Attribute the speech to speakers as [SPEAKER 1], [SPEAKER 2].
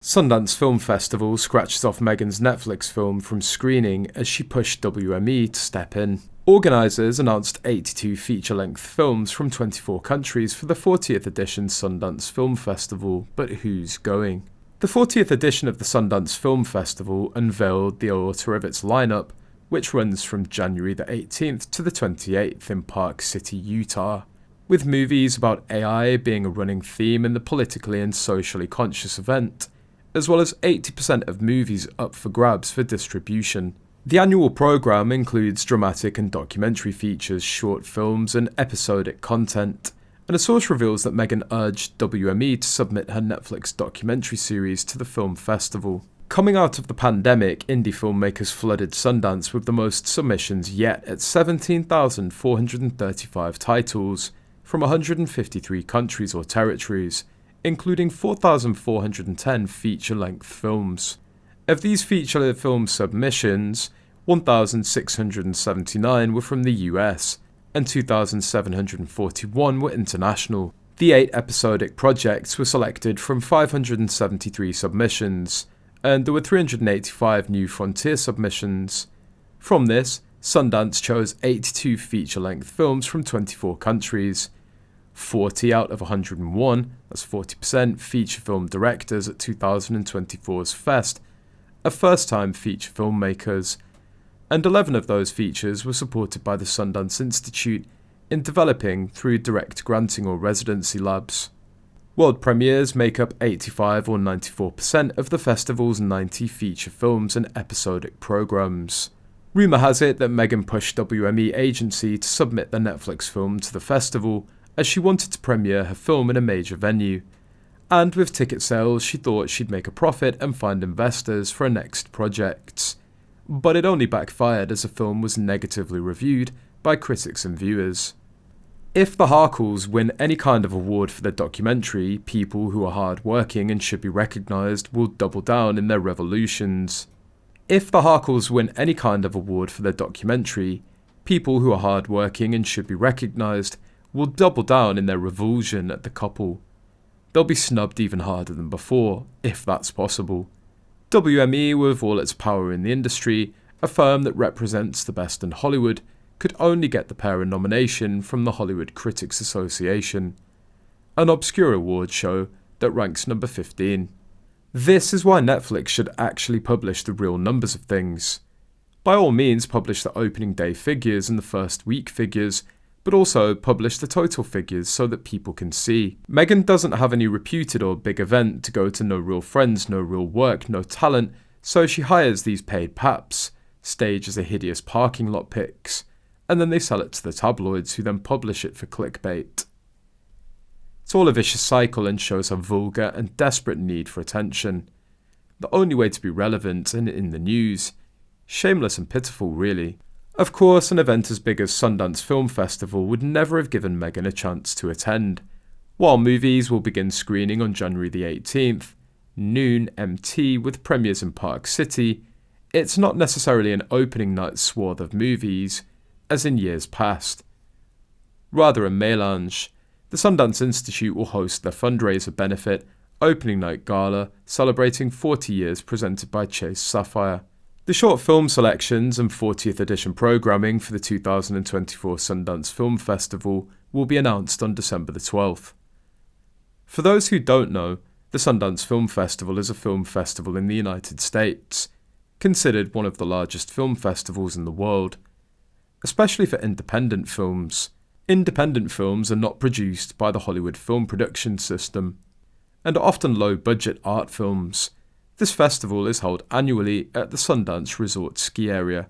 [SPEAKER 1] Sundance Film Festival scratches off Meghan's Netflix film from screening as she pushed WME to step in. Organisers announced 82 feature-length films from 24 countries for the 40th edition Sundance Film Festival, but who's going? The 40th edition of the Sundance Film Festival unveiled the aorta of its lineup, which runs from January the 18th to the 28th in Park City, Utah, with movies about AI being a running theme in the politically and socially conscious event, as well as 80% of movies up for grabs for distribution. The annual programme includes dramatic and documentary features, short films, and episodic content, and a source reveals that Meghan urged WME to submit her Netflix documentary series to the film festival. Coming out of the pandemic, indie filmmakers flooded Sundance with the most submissions yet at 17,435 titles from 153 countries or territories, including 4,410 feature-length films. Of these feature film submissions, 1,679 were from the US, and 2,741 were international. The 8 episodic projects were selected from 573 submissions, and there were 385 New Frontier submissions. From this, Sundance chose 82 feature-length films from 24 countries. 40 out of 101, that's 40%, feature film directors at 2024's Fest are first-time feature filmmakers, and 11 of those features were supported by the Sundance Institute in developing through direct granting or residency labs. World premieres make up 85 or 94% of the festival's 90 feature films and episodic programs. Rumour has it that Meghan pushed WME agency to submit the Netflix film to the festival as she wanted to premiere her film in a major venue, and with ticket sales she thought she'd make a profit and find investors for her next projects. But it only backfired as the film was negatively reviewed by critics and viewers. If the Harkles win any kind of award for their documentary, people who are hard-working and should be recognised will double down in their revolutions. If the Harkles win any kind of award for their documentary, people who are hard-working and should be recognised will double down in their revulsion at the couple. They'll be snubbed even harder than before, if that's possible. WME, with all its power in the industry, a firm that represents the best in Hollywood, could only get the pair a nomination from the Hollywood Critics Association, an obscure award show that ranks number 15. This is why Netflix should actually publish the real numbers of things. By all means, publish the opening day figures and the first week figures, but also publish the total figures so that people can see. Meghan doesn't have any reputed or big event to go to, no real friends, no real work, no talent, so she hires these paid paps, stages a hideous parking lot pics, and then they sell it to the tabloids who then publish it for clickbait. It's all a vicious cycle and shows her vulgar and desperate need for attention. The only way to be relevant and in the news. Shameless and pitiful, really. Of course, an event as big as Sundance Film Festival would never have given Meghan a chance to attend. While movies will begin screening on January the 18th, noon MT with premieres in Park City, it's not necessarily an opening night swath of movies, as in years past. Rather a melange. The Sundance Institute will host their fundraiser benefit, opening night gala, celebrating 40 years presented by Chase Sapphire. The short film selections and 40th edition programming for the 2024 Sundance Film Festival will be announced on December the 12th. For those who don't know, the Sundance Film Festival is a film festival in the United States, considered one of the largest film festivals in the world, especially for independent films. Independent films are not produced by the Hollywood film production system, and are often low-budget art films. This festival is held annually at the Sundance Resort ski area.